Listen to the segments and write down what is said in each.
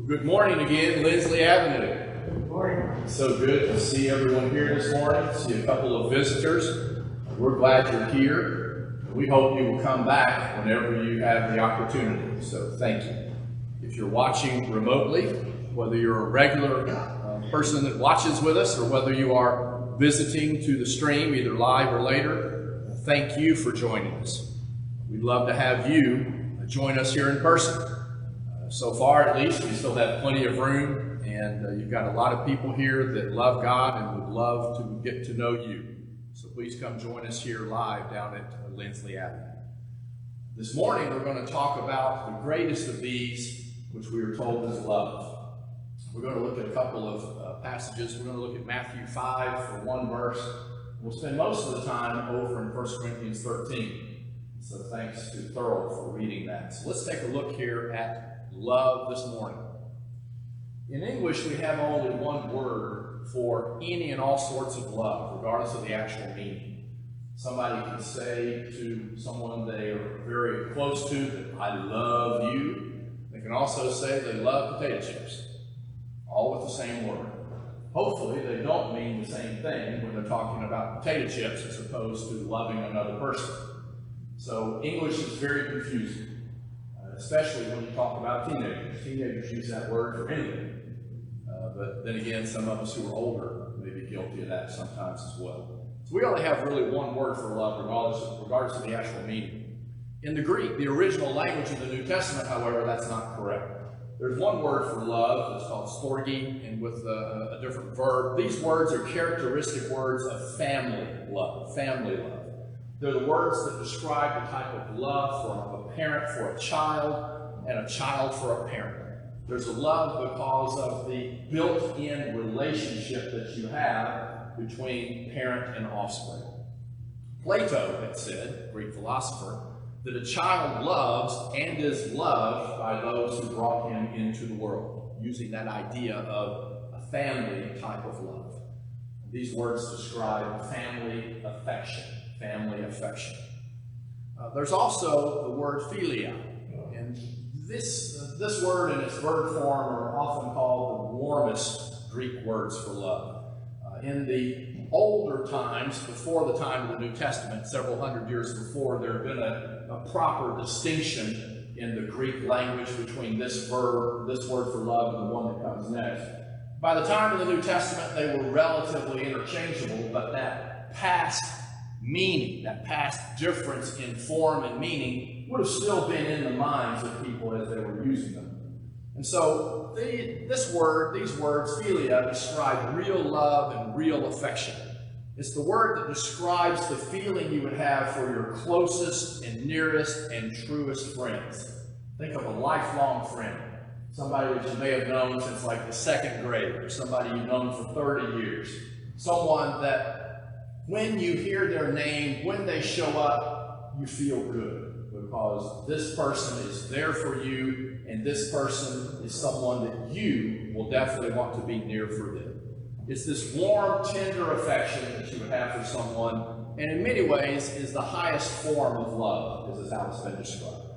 Good morning again, Lindsley Avenue. Good morning. So good to see everyone here this morning, see a couple of visitors. We're glad you're here. We hope you will come back whenever you have the opportunity, so thank you. If you're watching remotely, whether you're a regular person that watches with us or whether you are visiting to the stream, either live or later, thank you for joining us. We'd love to have you join us here in person. So far, at least, we still have plenty of room, and you've got a lot of people here that love God and would love to get to know you. So please come join us here live down at Lindsley Avenue. This morning, we're going to talk about the greatest of these, which we are told is love. We're going to look at a couple of passages. We're going to look at Matthew 5 for one verse. We'll spend most of the time over in 1 Corinthians 13. So thanks to Thurl for reading that. So let's take a look here at love this morning. In English, we have only one word for any and all sorts of love, regardless of the actual meaning. Somebody can say to someone they are very close to that I love you. They can also say they love potato chips, all with the same word. Hopefully, they don't mean the same thing when they're talking about potato chips as opposed to loving another person. So English is very confusing. Especially when you talk about teenagers. Teenagers use that word for anything. But then again, some of us who are older may be guilty of that sometimes as well. So we only have really one word for love, regardless of the actual meaning. In the Greek, the original language of the New Testament, however, that's not correct. There's one word for love that's called storge, and with a different verb. These words are characteristic words of family love. Family love. They're the words that describe the type of love from a parent for a child and a child for a parent. There's a love because of the built-in relationship that you have between parent and offspring. Plato had said, Greek philosopher, that a child loves and is loved by those who brought him into the world, using that idea of a family type of love. These words describe family affection. Family affection. There's also the word philia, and this word in its verb form are often called the warmest Greek words for love. In the older times, before the time of the New Testament, several hundred years before, there had been a proper distinction in the Greek language between this word for love, and the one that comes next. By the time of the New Testament, they were relatively interchangeable, but that past meaning, that past difference in form and meaning would have still been in the minds of people as they were using them. And so these words, philia, describe real love and real affection. It's the word that describes the feeling you would have for your closest and nearest and truest friends. Think of a lifelong friend, somebody that you may have known since like the second grade, or somebody you've known for 30 years, someone that when you hear their name, when they show up, you feel good because this person is there for you, and this person is someone that you will definitely want to be near for them. It's this warm, tender affection that you would have for someone, and in many ways is the highest form of love, as is how it's been described.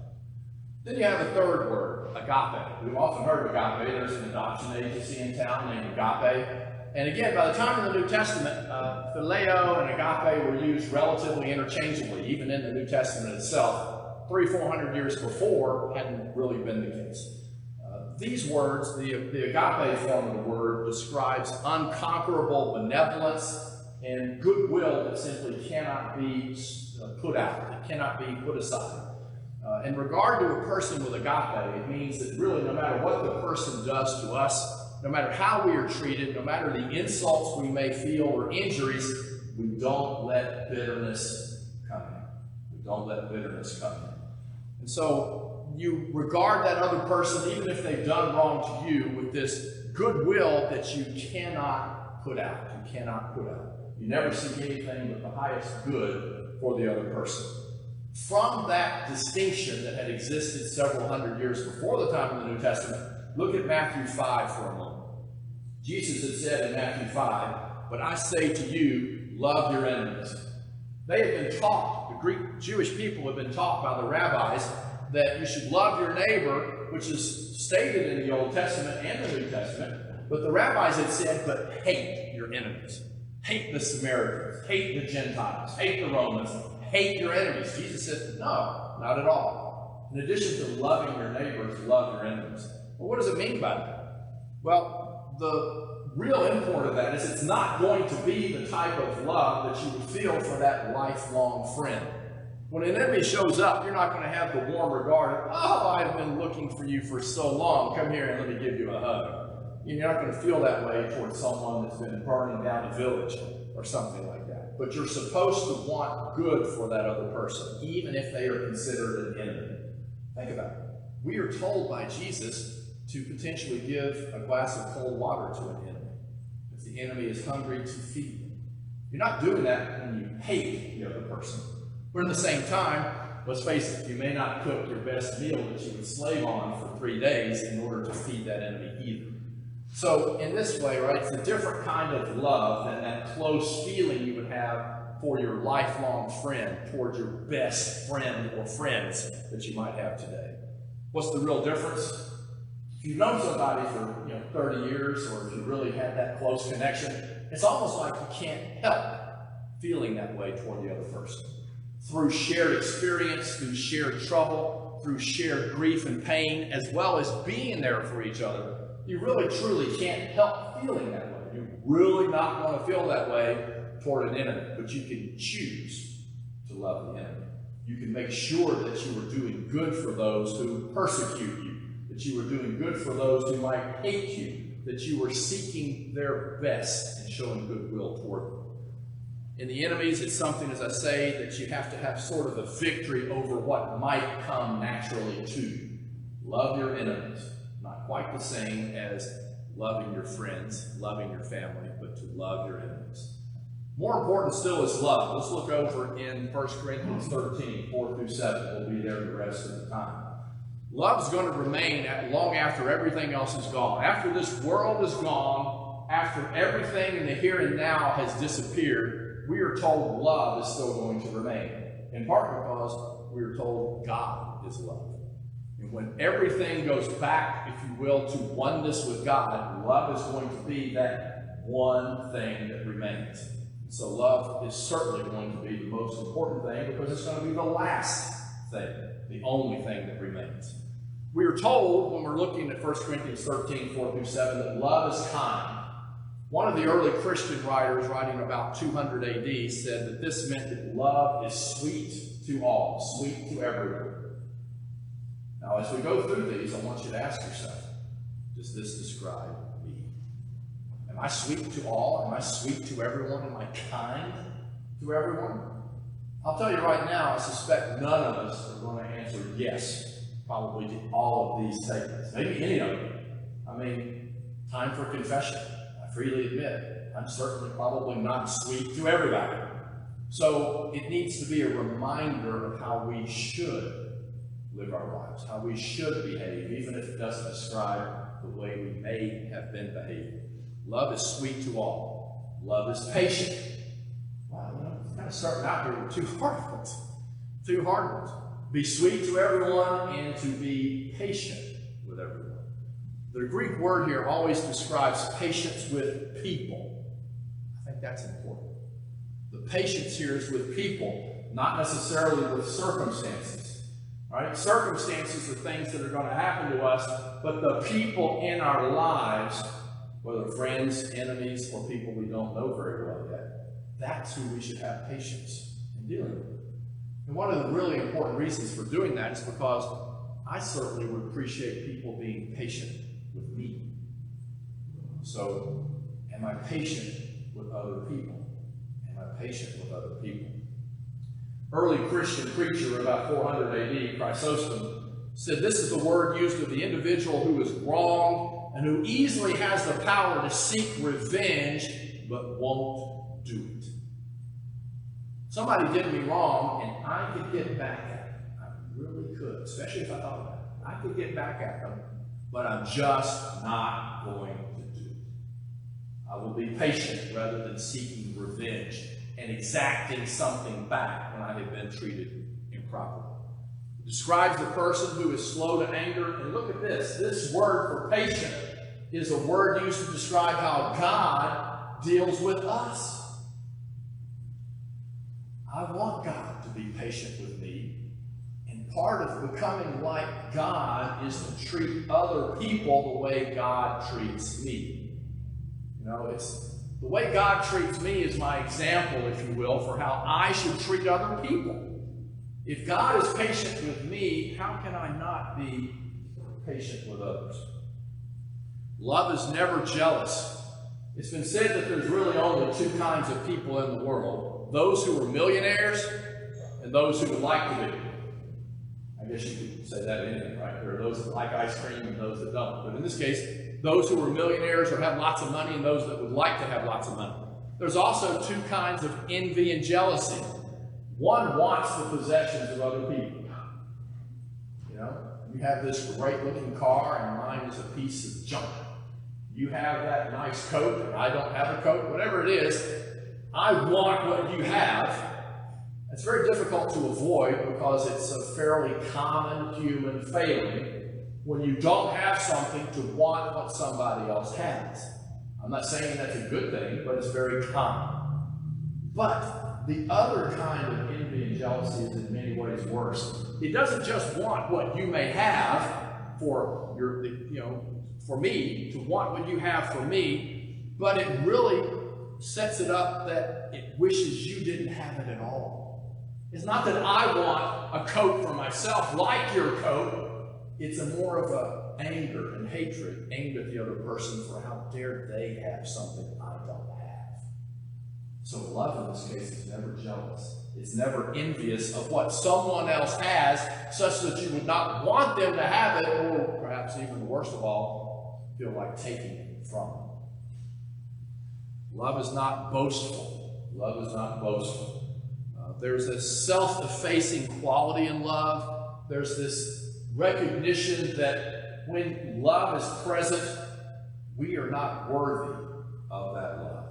Then you have a third word, agape. We've often heard of agape. There's an adoption agency in town named Agape. And again, by the time of the New Testament, phileo and agape were used relatively interchangeably, even in the New Testament itself. 300-400 years before hadn't really been the case. These words, the agape form of the word, describes unconquerable benevolence and goodwill that simply cannot be put out, that cannot be put aside. In regard to a person with agape, it means that really no matter what the person does to us, no matter how we are treated, no matter the insults we may feel or injuries, we don't let bitterness come in. We don't let bitterness come in. And so you regard that other person, even if they've done wrong to you, with this goodwill that you cannot put out. You cannot put out. You never see anything but the highest good for the other person. From that distinction that had existed several hundred years before the time of the New Testament, look at Matthew 5 for a moment. Jesus had said in Matthew 5, "But I say to you, love your enemies." They had been taught, the Greek Jewish people had been taught by the rabbis, that you should love your neighbor which is stated in the Old Testament and the New Testament, but the rabbis had said, but hate your enemies. Hate the Samaritans, hate the Gentiles, hate the Romans, hate your enemies. Jesus said, no, not at all. In addition to loving your neighbors, love your enemies. Well, what does it mean by that? Well, the real import of that is it's not going to be the type of love that you would feel for that lifelong friend. When an enemy shows up, you're not going to have the warm regard of, oh, I've been looking for you for so long. Come here and let me give you a hug. You're not going to feel that way towards someone that's been burning down a village or something like that. But you're supposed to want good for that other person, even if they are considered an enemy. Think about it. We are told by Jesus to potentially give a glass of cold water to an enemy. If the enemy is hungry, to feed them. You're not doing that when you hate the other person. But at the same time, let's face it, you may not cook your best meal that you would slave on for 3 days in order to feed that enemy either. So in this way, right, it's a different kind of love than that close feeling you would have for your lifelong friend towards your best friend or friends that you might have today. What's the real difference? If you've known somebody for 30 years, or if you really had that close connection, it's almost like you can't help feeling that way toward the other person. Through shared experience, through shared trouble, through shared grief and pain, as well as being there for each other, you really truly can't help feeling that way. You're really not going to feel that way toward an enemy, but you can choose to love the enemy. You can make sure that you are doing good for those who persecute you, that you are doing good for those who might hate you, that you are seeking their best and showing goodwill toward them. In the enemies, it's something, as I say, that you have to have sort of a victory over what might come naturally to you. Love your enemies. Not quite the same as loving your friends, loving your family, but to love your enemies. More important still is love. Let's look over in 1 Corinthians 13, 4 through 7. We'll be there the rest of the time. Love is going to remain long after everything else is gone. After this world is gone, after everything in the here and now has disappeared, we are told love is still going to remain. In part because we are told God is love. And when everything goes back, if you will, to oneness with God, love is going to be that one thing that remains. So love is certainly going to be the most important thing because it's going to be the last thing, the only thing that remains. We are told when we're looking at 1 Corinthians 13, 4 through 7, that love is kind. One of the early Christian writers, writing about 200 AD, said that this meant that love is sweet to all, sweet to everyone. Now, as we go through these, I want you to ask yourself, does this describe me? Am I sweet to all? Am I sweet to everyone? Am I kind to everyone? I'll tell you right now, I suspect none of us are going to answer yes, probably to all of these statements. Maybe any of them. I mean, time for confession. I freely admit, I'm certainly probably not sweet to everybody. So it needs to be a reminder of how we should live our lives, how we should behave, even if it doesn't describe the way we may have been behaving. Love is sweet to all. Love is patient. Wow, it's kind of starting out here with two hard ones. Two hard ones. Be sweet to everyone and to be patient with everyone. The Greek word here always describes patience with people. I think that's important. The patience here is with people, not necessarily with circumstances. Right? Circumstances are things that are going to happen to us, but the people in our lives, whether friends, enemies, or people we don't know very well yet, that's who we should have patience in dealing with. And one of the really important reasons for doing that is because I certainly would appreciate people being patient with me. So, am I patient with other people? Am I patient with other people? Early Christian preacher, about 400 AD, Chrysostom, said this is the word used of the individual who is wronged and who easily has the power to seek revenge but won't do it. Somebody did me wrong and I could get back at them. I really could, especially if I thought about it. I could get back at them, but I'm just not going to do it. I will be patient rather than seeking revenge and exacting something back when I have been treated improperly. It describes the person who is slow to anger. And look at this. This word for patient is a word used to describe how God deals with us. I want God to be patient with me. And part of becoming like God is to treat other people the way God treats me. You know, it's the way God treats me is my example, if you will, for how I should treat other people. If God is patient with me, how can I not be patient with others? Love is never jealous. It's been said that there's really only two kinds of people in the world. Those who are millionaires and those who would like to be. I guess you could say that anyway, right? There are those that like ice cream and those that don't. But in this case, those who are millionaires or have lots of money and those that would like to have lots of money. There's also two kinds of envy and jealousy. One wants the possessions of other people. You know, you have this great looking car and mine is a piece of junk. You have that nice coat and I don't have a coat, whatever it is, I want what you have. It's very difficult to avoid because it's a fairly common human failing when you don't have something to want what somebody else has. I'm not saying that's a good thing, but it's very common. But the other kind of envy and jealousy is in many ways worse. It doesn't just want what you may have for your, for me, to want what you have for me, but it really sets it up that it wishes you didn't have it at all. It's not that I want a coat for myself like your coat. It's a more of a anger and hatred aimed at the other person for how dare they have something I don't have. So love in this case is never jealous. It's never envious of what someone else has, such that you would not want them to have it, or perhaps even worst of all, feel like taking it from them. Love is not boastful. Love is not boastful. There's this self-effacing quality in love. There's this recognition that when love is present, we are not worthy of that love.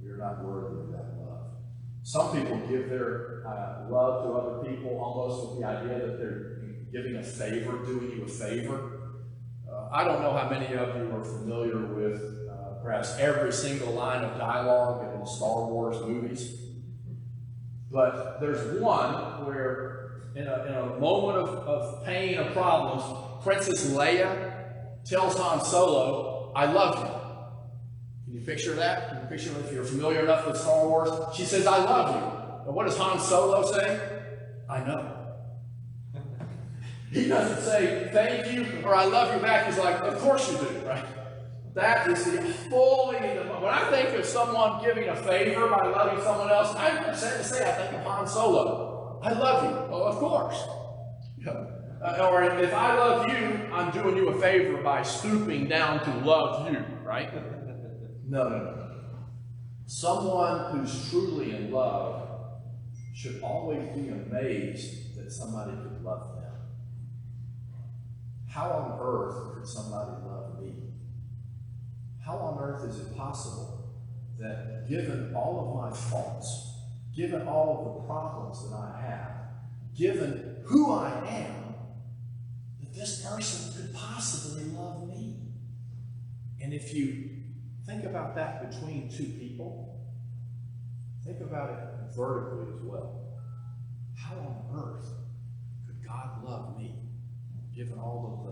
We are not worthy of that love. Some people give their love to other people almost with the idea that they're giving a favor, doing you a favor. I don't know how many of you are familiar with perhaps every single line of dialogue in the Star Wars movies. But there's one where, in a moment of pain or problems, Princess Leia tells Han Solo, "I love you." Can you picture that? Can you picture if you're familiar enough with Star Wars? She says, "I love you." And what does Han Solo say? "I know." He doesn't say, "Thank you," or "I love you" back. He's like, "Of course you do," right? That is the fully, when I think of someone giving a favor by loving someone else, I say I think of Han Solo. "I love you." Oh, of course. Or if I love you, I'm doing you a favor by stooping down to love you, right? No. Someone who's truly in love should always be amazed that somebody could love them. How on earth could somebody love me? How on earth is it possible that given all of my faults, given all of the problems that I have, given who I am, that this person could possibly love me? And if you think about that between two people, think about it vertically as well. How on earth could God love me, given all of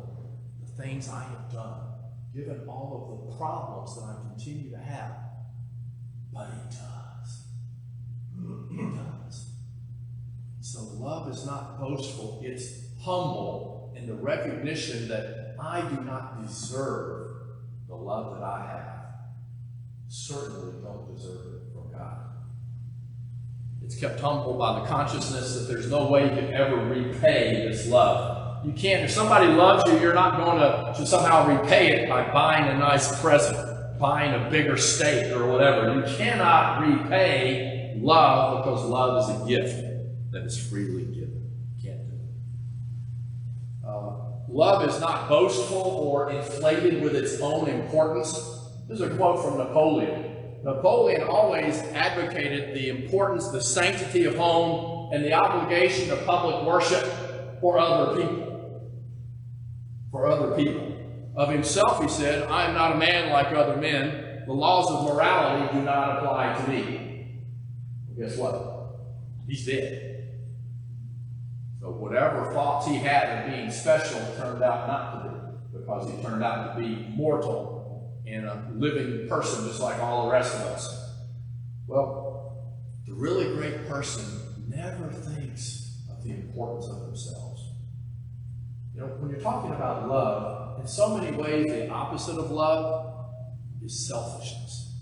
the things I have done, given all of the problems that I continue to have? But He does. He does. So love is not boastful. It's humble in the recognition that I do not deserve the love that I have. Certainly don't deserve it from God. It's kept humble by the consciousness that there's no way you can ever repay this love. You can't. If somebody loves you, you're not going to somehow repay it by buying a nice present, buying a bigger steak or whatever. You cannot repay love because love is a gift that is freely given. You can't do it. Love is not boastful or inflated with its own importance. This is a quote from Napoleon. Napoleon always advocated the importance, the sanctity of home, and the obligation of public worship. for other people. For other people. Of himself, he said, I am not a man like other men. The laws of morality do not apply to me. Well, guess what? He's dead. So whatever thoughts he had of being special turned out not to be, because he turned out to be mortal and a living person just like all the rest of us. Well, the really great person never thinks of the importance of themselves. You know, when you're talking about love, in so many ways, the opposite of love is selfishness.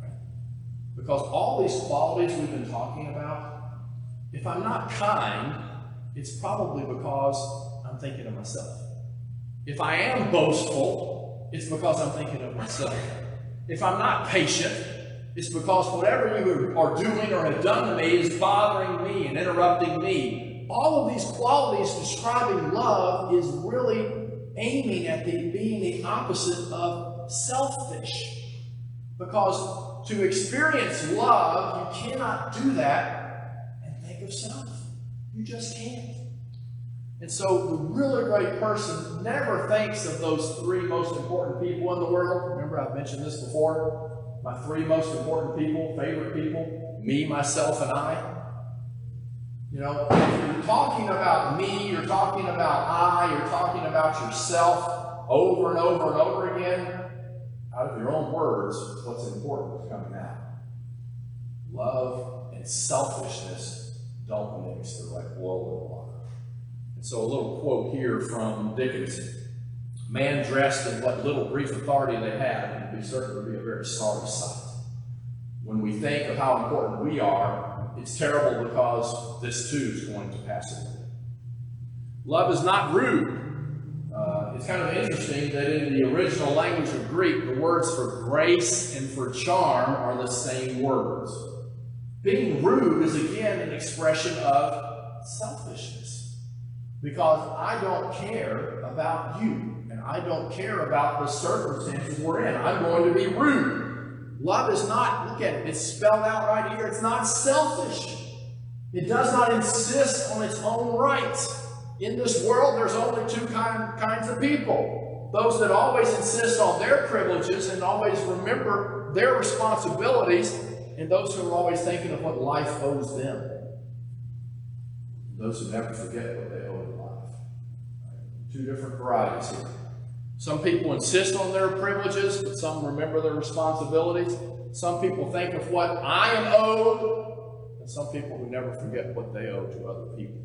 Right? Because all these qualities we've been talking about, if I'm not kind, it's probably because I'm thinking of myself. If I am boastful, it's because I'm thinking of myself. If I'm not patient, it's because whatever you are doing or have done to me is bothering me and interrupting me. All of these qualities describing love is really aiming at being the opposite of selfish. Because to experience love, you cannot do that and think of self. You just can't. And so the really great person never thinks of those three most important people in the world. Remember, I've mentioned this before. My three most important people, favorite people, me, myself, and I. You know, if you're talking about me, you're talking about I, you're talking about yourself over and over and over again, out of your own words, what's important is coming out. Love and selfishness don't mix. They're like oil and water. And so a little quote here from Dickens. Man dressed in what little brief authority they have would be certain to be a very sorry sight. When we think of how important we are, it's terrible because this too is going to pass away. Love is not rude. It's kind of interesting that in the original language of Greek, the words for grace and for charm are the same words. Being rude is again an expression of selfishness. Because I don't care about you, and I don't care about the circumstances we're in. I'm going to be rude. Love is not, look at it, it's spelled out right here, it's not selfish. It does not insist on its own rights. In this world, there's only two kinds of people. Those that always insist on their privileges and always remember their responsibilities, and those who are always thinking of what life owes them. Those who never forget what they owe in life. Right? Two different varieties here. Some people insist on their privileges, but some remember their responsibilities. Some people think of what I am owed, and some people who never forget what they owe to other people.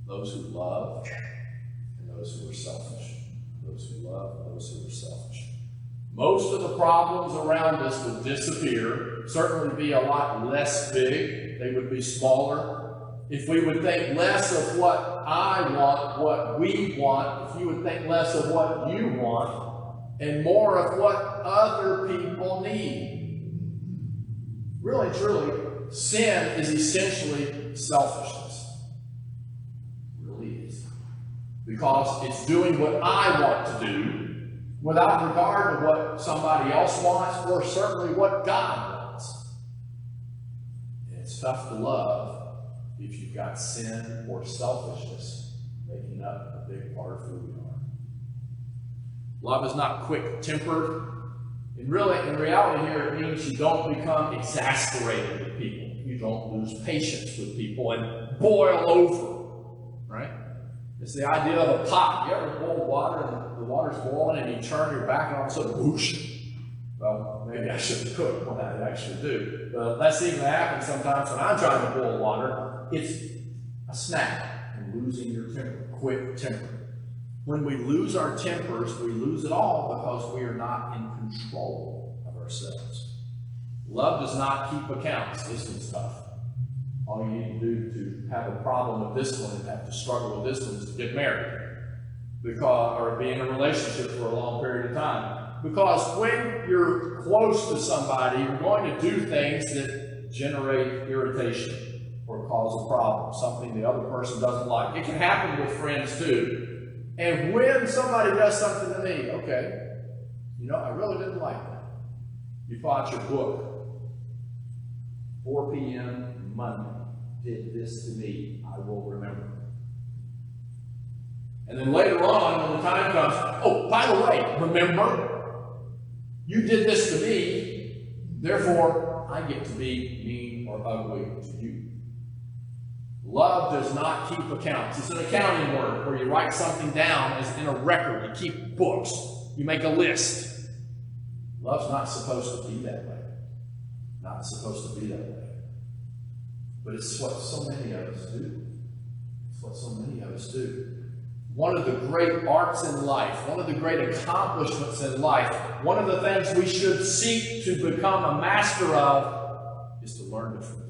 Those who love and those who are selfish. Those who love and those who are selfish. Most of the problems around us would disappear, certainly be a lot less big. They would be smaller. If we would think less of what I want, what we want, if you would think less of what you want, and more of what other people need. Really, truly, sin is essentially selfishness. Because it's doing what I want to do without regard to what somebody else wants or certainly what God wants. And it's tough to love if you've got sin or selfishness making up a big part of who we are. Love is not quick-tempered. And really, in reality here, it means you don't become exasperated with people. You don't lose patience with people and boil over, right? It's the idea of a pot. You ever boil water and the water's boiling and you turn your back and all of a sudden, whoosh. Well, maybe I shouldn't cook what I actually do. But that seems to happen sometimes when I'm trying to boil water. It's a snap and losing your temper, quick temper. When we lose our tempers, we lose it all because we are not in control of ourselves. Love does not keep accounts. This one's tough. All you need to do to have a problem with this one and have to struggle with this one is to get married. Or be in a relationship for a long period of time. Because when you're close to somebody, you're going to do things that generate irritation or cause a problem, something the other person doesn't like. It can happen with friends too. And when somebody does something to me, okay, I really didn't like that. You pull out your book, 4 p.m. Monday, did this to me, I will remember. And then later on, when the time comes, oh, by the way, remember, you did this to me, therefore I get to be mean or ugly to you. Love does not keep accounts. It's an accounting word where you write something down as in a record. You keep books. You make a list. Love's not supposed to be that way. Not supposed to be that way. But it's what so many of us do. It's what so many of us do. One of the great arts in life, one of the great accomplishments in life, one of the things we should seek to become a master of is to learn to forget.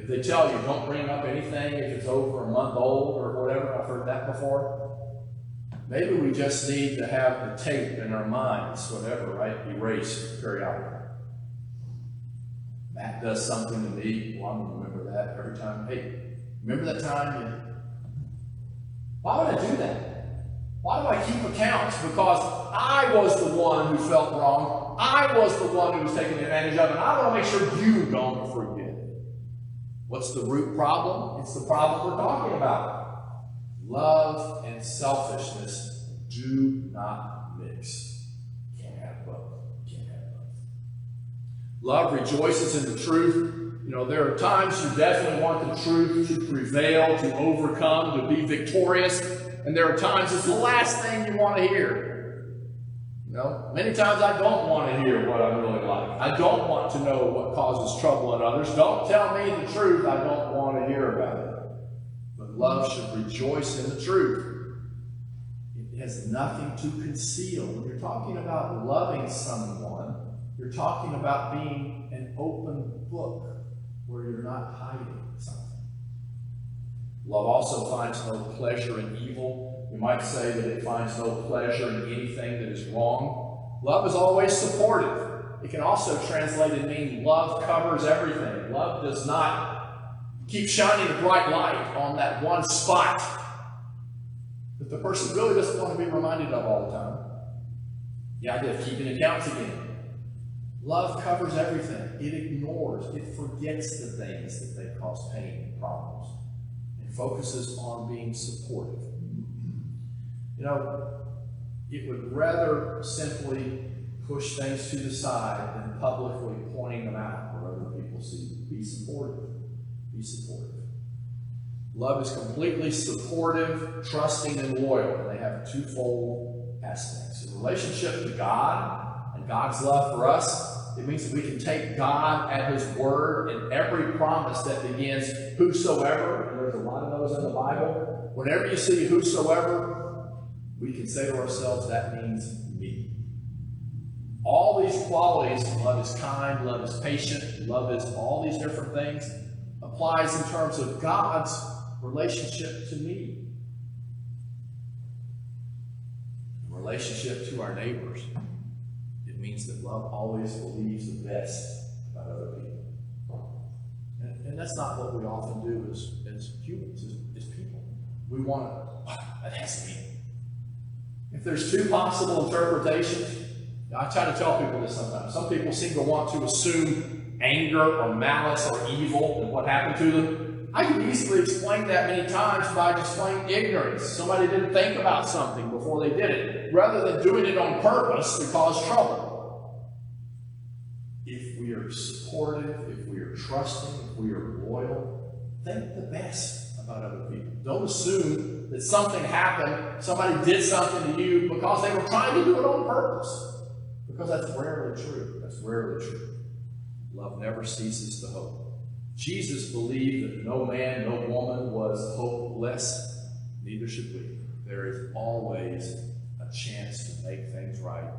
They tell you, don't bring up anything if it's over a month old or whatever. I've heard that before. Maybe we just need to have the tape in our minds, whatever, right? Erased periodically. Matt does something to me. Well, I'm going to remember that every time. Hey, remember that time? Why would I do that? Why do I keep accounts? Because I was the one who felt wrong. I was the one who was taken advantage of, and I want to make sure you don't forget. What's the root problem? It's the problem we're talking about. Love and selfishness do not mix. Can't have both. Can't have both. Love rejoices in the truth. You know, there are times you definitely want the truth to prevail, to overcome, to be victorious. And there are times it's the last thing you want to hear. You know, many times I don't want to hear what I really like. I don't want to know what causes trouble in others. Don't tell me the truth. I don't want to hear about it. But love should rejoice in the truth. It has nothing to conceal. When you're talking about loving someone, you're talking about being an open book where you're not hiding something. Love also finds no pleasure in evil. You might say that it finds no pleasure in anything that is wrong. Love is always supportive. It can also translate and mean love covers everything. Love does not keep shining a bright light on that one spot that the person really doesn't want to be reminded of all the time. The idea of keeping accounts again. Love covers everything. It ignores, it forgets the things that they cause pain and problems. It focuses on being supportive. You know, it would rather simply push things to the side than publicly pointing them out where other people see. Be supportive. Be supportive. Love is completely supportive, trusting, and loyal. And they have twofold aspects. In relationship to God and God's love for us, it means that we can take God at His word in every promise that begins whosoever, and there's a lot of those in the Bible. Whenever you see whosoever, we can say to ourselves, that means me. All these qualities, love is kind, love is patient, love is all these different things, applies in terms of God's relationship to me. In relationship to our neighbors, it means that love always believes the best about other people. And that's not what we often do as humans, as people. We want to, that has to be. If there's two possible interpretations, I try to tell people this sometimes. Some people seem to want to assume anger or malice or evil and what happened to them. I can easily explain that many times by just plain ignorance. Somebody didn't think about something before they did it, rather than doing it on purpose to cause trouble. If we are supportive, if we are trusting, if we are loyal, think the best about other people. Don't assume that something happened, somebody did something to you because they were trying to do it on purpose. Because that's rarely true. That's rarely true. Love never ceases to hope. Jesus believed that no man, no woman was hopeless. Neither should we. There is always a chance to make things right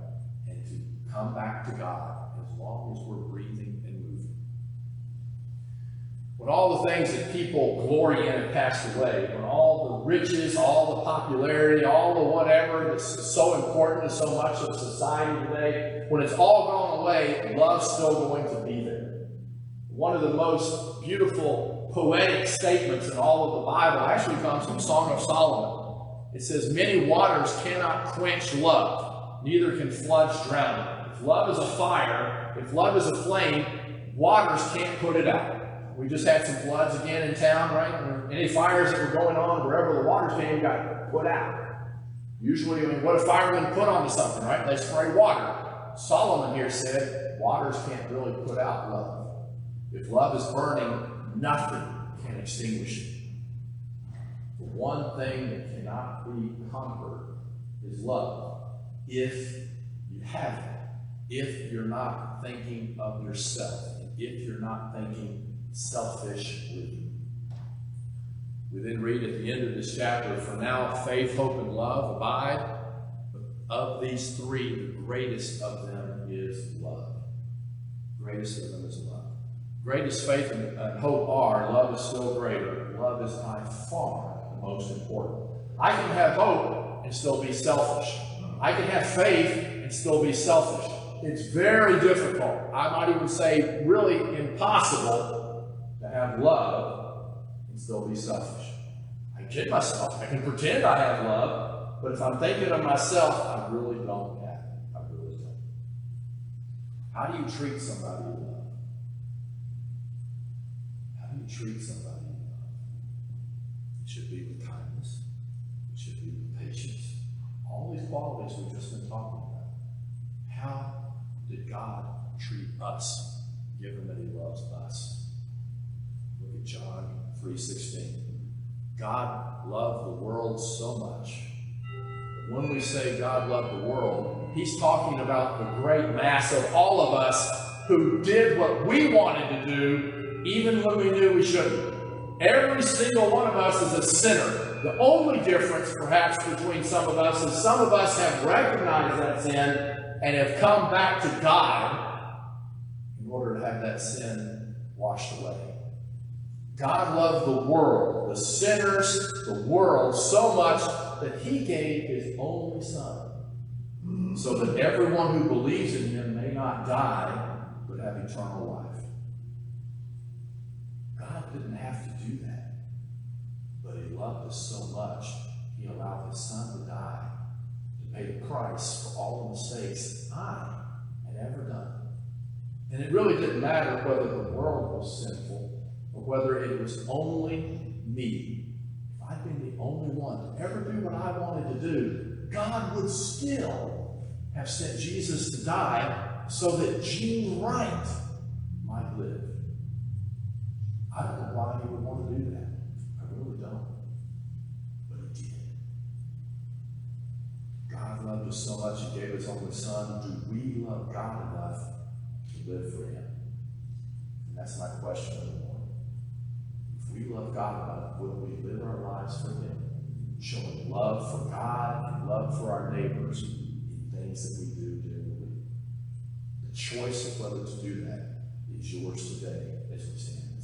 and to come back to God as long as we're breathing and moving. When all the things that people glory in have passed away, when all the riches, all the popularity, all the whatever that's so important to so much of society today, when it's all gone away, love's still going to be there. One of the most beautiful poetic statements in all of the Bible actually comes from Song of Solomon. It says, many waters cannot quench love, neither can floods drown it. If love is a fire, if love is a flame, waters can't put it out. We just had some floods again in town, right? any fires that were going on, wherever the water came, got put out. Usually, I mean, what do firemen put onto something, right? They spray water. Solomon here said, waters can't really put out love. If love is burning, nothing can extinguish it. The one thing that cannot be conquered is love. If you have it, if you're not thinking of yourself, if you're not thinking selfishly. We then read at the end of this chapter, for now faith, hope, and love abide. But of these three, the greatest of them is love. Greatest of them is love. Greatest faith and hope are, love is still greater. Love is by far the most important. I can have hope and still be selfish. I can have faith and still be selfish. It's very difficult. I might even say really impossible to have love and still be selfish. I kid myself. I can pretend I have love, but if I'm thinking of myself, I really don't have it. I really don't. How do you treat somebody you love? How do you treat somebody you love? It should be with kindness. It should be with patience. All these qualities we've just been talking about. How did God treat us, given that he loves us? Look at John 3:16. God loved the world so much. But when we say God loved the world, he's talking about the great mass of all of us who did what we wanted to do, even when we knew we shouldn't. Every single one of us is a sinner. The only difference, perhaps, between some of us is some of us have recognized that sin and have come back to God in order to have that sin washed away. God loved the world, the sinners, the world, so much that he gave his only Son, so that everyone who believes in him may not die, but have eternal life. God didn't have to do that, but he loved us so much, he allowed his Son to die, to pay the price for all the mistakes I had ever done. And it really didn't matter whether the world was sinful or whether it was only me. If I'd been the only one to ever do what I wanted to do, God would still have sent Jesus to die so that Gene Wright might live. I don't know why he would want to do that. I really don't. But he did. God loved us so much he gave his only Son. Do we love God enough to live for him? And that's my question of the morning. If we love God enough, will we live our lives for him, showing love for God and love for our neighbors in things that we do during the week? The choice of whether to do that is yours today as we stand.